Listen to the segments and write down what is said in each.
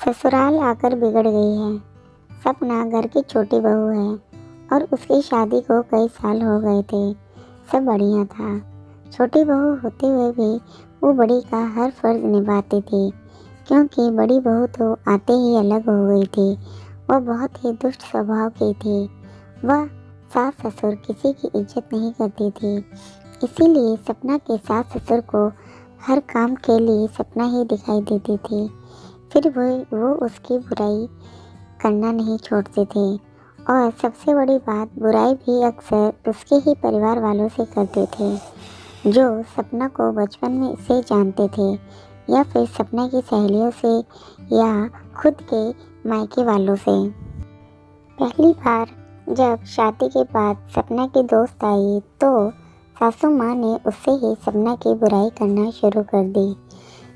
ससुराल आकर बिगड़ गई है। सपना घर की छोटी बहू है और उसकी शादी को कई साल हो गए थे। सब बढ़िया था। छोटी बहू होते हुए भी वो बड़ी का हर फर्ज निभाती थी, क्योंकि बड़ी बहू तो आते ही अलग हो गई थी। वह बहुत ही दुष्ट स्वभाव की थी। वह सास ससुर किसी की इज्जत नहीं करती थी। इसीलिए सपना के सास ससुर को हर काम के लिए सपना ही दिखाई देती थी। फिर वो उसकी बुराई करना नहीं छोड़ते थे, और सबसे बड़ी बात, बुराई भी अक्सर उसके ही परिवार वालों से करते थे, जो सपना को बचपन में से जानते थे, या फिर सपना की सहेलियों से, या खुद के मायके वालों से। पहली बार जब शादी के बाद सपना की दोस्त आई तो सासू माँ ने उससे ही सपना की बुराई करना शुरू कर दी।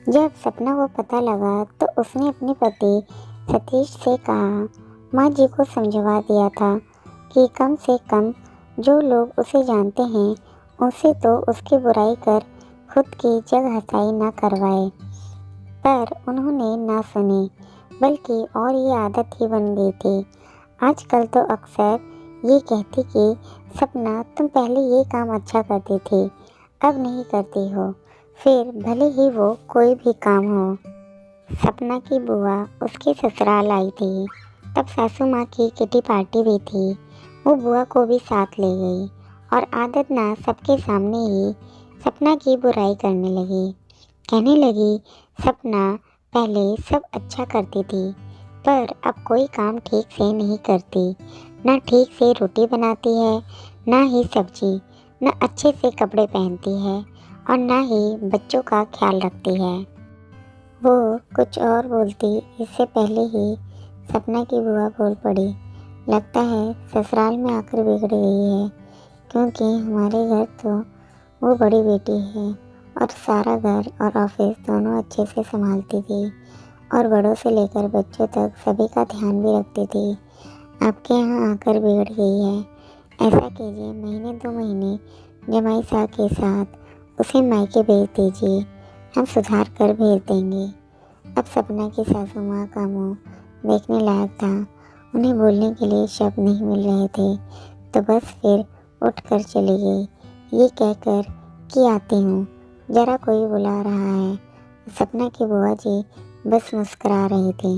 जब सपना को पता लगा तो उसने अपने पति सतीश से कहा, माँ जी को समझवा दिया था कि कम से कम जो लोग उसे जानते हैं उनसे तो उसकी बुराई कर खुद की जग हंसाई ना करवाए। पर उन्होंने ना सुनी, बल्कि और ये आदत ही बन गई थी। आजकल तो अक्सर ये कहती कि सपना, तुम पहले ये काम अच्छा करती थी, अब नहीं करती हो, फिर भले ही वो कोई भी काम हो। सपना की बुआ उसके ससुराल आई थी। तब सासू माँ की किटी पार्टी भी थी। वो बुआ को भी साथ ले गई और आदत ना सबके सामने ही सपना की बुराई करने लगी। कहने लगी, सपना पहले सब अच्छा करती थी, पर अब कोई काम ठीक से नहीं करती। ना ठीक से रोटी बनाती है, ना ही सब्जी, ना अच्छे से कपड़े पहनती है, और ना ही बच्चों का ख्याल रखती है। वो कुछ और बोलती इससे पहले ही सपना की बुआ बोल पड़ी, लगता है ससुराल में आकर बिगड़ गई है, क्योंकि हमारे घर तो वो बड़ी बेटी है और सारा घर और ऑफिस दोनों अच्छे से संभालती थी, और बड़ों से लेकर बच्चों तक सभी का ध्यान भी रखती थी। आपके यहाँ आकर बिगड़ गई है। ऐसा कीजिए, महीने 2 महीने जमाई साहब के साथ उसे मायके भेज दीजिए, हम सुधार कर भेज देंगे। अब सपना की सासू माँ का मुँह देखने लायक था। उन्हें बोलने के लिए शब्द नहीं मिल रहे थे, तो बस फिर उठ कर चली गई, ये कहकर कि आती हूँ, ज़रा कोई बुला रहा है। सपना की बुआ जी बस मुस्कुरा रही थी।